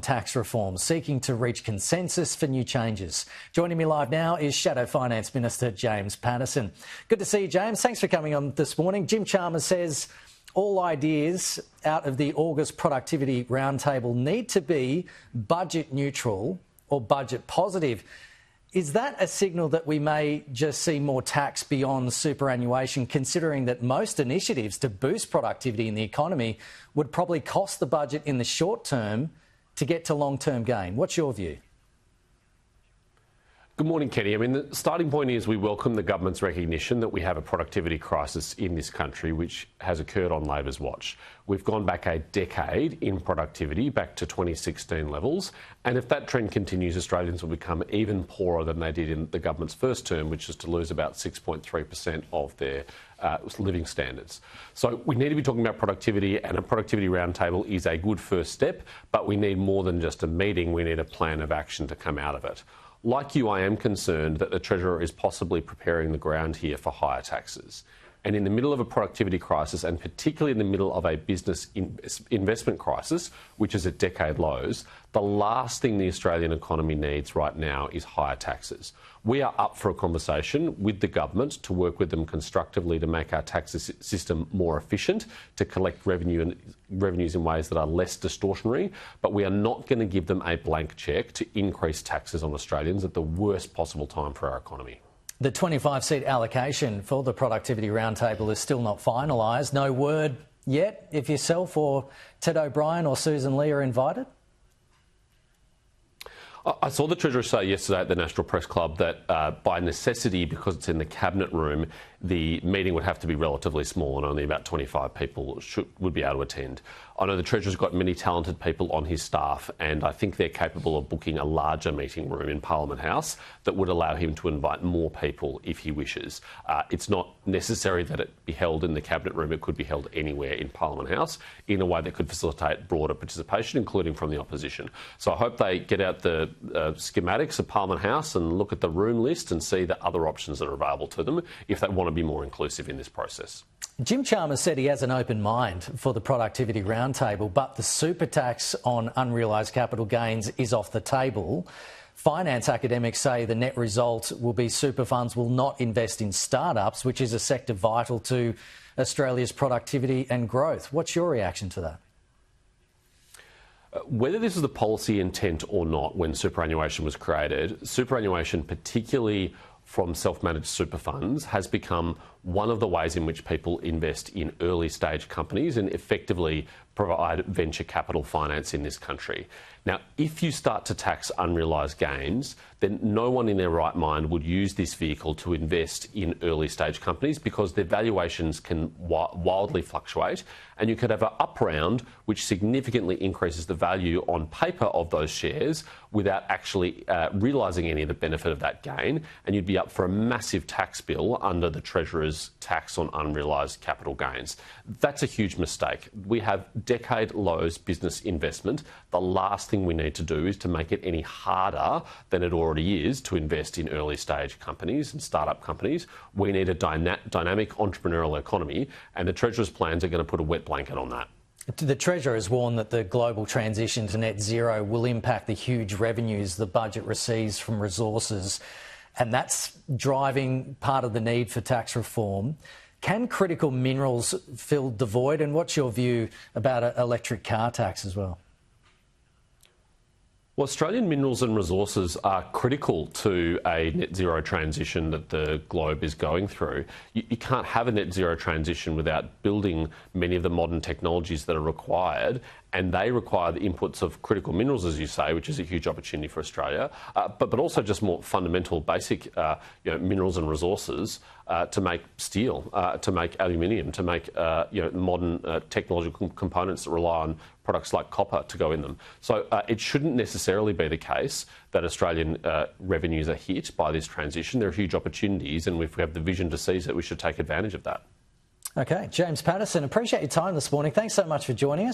tax reform, seeking to reach consensus for new changes. Joining me live now is Shadow Finance Minister James Patterson. Good to see you, James. Thanks for coming on this morning. Jim Chalmers says all ideas out of the August Productivity Roundtable need to be budget neutral or budget positive. Is that a signal that we may just see more tax beyond superannuation, considering that most initiatives to boost productivity in the economy would probably cost the budget in the short term to get to long-term gain? What's your view? Good morning, Kenny. I mean, the starting point is we welcome the government's recognition that we have a productivity crisis in this country, which has occurred on Labor's watch. We've gone back a decade in productivity, back to 2016 levels. And if that trend continues, Australians will become even poorer than they did in the government's first term, which is to lose about 6.3% of their living standards. So we need to be talking about productivity, and a productivity roundtable is a good first step, but we need more than just a meeting. We need a plan of action to come out of it. Like you, I am concerned that the Treasurer is possibly preparing the ground here for higher taxes. And in the middle of a productivity crisis, and particularly in the middle of a business investment crisis, which is at decade lows, the last thing the Australian economy needs right now is higher taxes. We are up for a conversation with the government to work with them constructively to make our tax system more efficient, to collect revenues in ways that are less distortionary, but we are not going to give them a blank cheque to increase taxes on Australians at the worst possible time for our economy. The 25-seat allocation for the Productivity Roundtable is still not finalised. No word yet if yourself or Ted O'Brien or Susan Lee are invited? I saw the Treasurer say yesterday at the National Press Club that by necessity, because it's in the Cabinet room, the meeting would have to be relatively small and only about 25 people would be able to attend. I know the Treasurer's got many talented people on his staff, and I think they're capable of booking a larger meeting room in Parliament House that would allow him to invite more people if he wishes. It's not necessary that it be held in the Cabinet room. It could be held anywhere in Parliament House in a way that could facilitate broader participation, including from the opposition. So I hope they get out the schematics of Parliament House and look at the room list and see the other options that are available to them if they want to be more inclusive in this process. Jim Chalmers said he has an open mind for the Productivity Roundtable, but the super tax on unrealised capital gains is off the table. Finance academics say the net result will be super funds will not invest in startups, which is a sector vital to Australia's productivity and growth. What's your reaction to that? Whether this was the policy intent or not when superannuation was created, superannuation, particularly from self-managed super funds, has become one of the ways in which people invest in early stage companies and effectively provide venture capital finance in this country. Now, if you start to tax unrealised gains, then no one in their right mind would use this vehicle to invest in early stage companies because their valuations can wildly fluctuate, and you could have an up round which significantly increases the value on paper of those shares without actually realising any of the benefit of that gain, and you'd be up for a massive tax bill under the Treasurer's tax on unrealised capital gains. That's a huge mistake. We have decade lows business investment. The last thing we need to do is to make it any harder than it already is to invest in early stage companies and startup companies. We need a dynamic entrepreneurial economy, and the Treasurer's plans are going to put a wet blanket on that. The Treasurer has warned that the global transition to net zero will impact the huge revenues the budget receives from resources, and that's driving part of the need for tax reform. Can critical minerals fill the void? And what's your view about an electric car tax as well? Well, Australian minerals and resources are critical to a net zero transition that the globe is going through. You can't have a net zero transition without building many of the modern technologies that are required, and they require the inputs of critical minerals, as you say, which is a huge opportunity for Australia, but also just more fundamental, basic minerals and resources to make steel, to make aluminium, to make modern technological components that rely on products like copper to go in them. So it shouldn't necessarily be the case that Australian revenues are hit by this transition. There are huge opportunities, and if we have the vision to seize it, we should take advantage of that. OK, James Patterson, appreciate your time this morning. Thanks so much for joining us.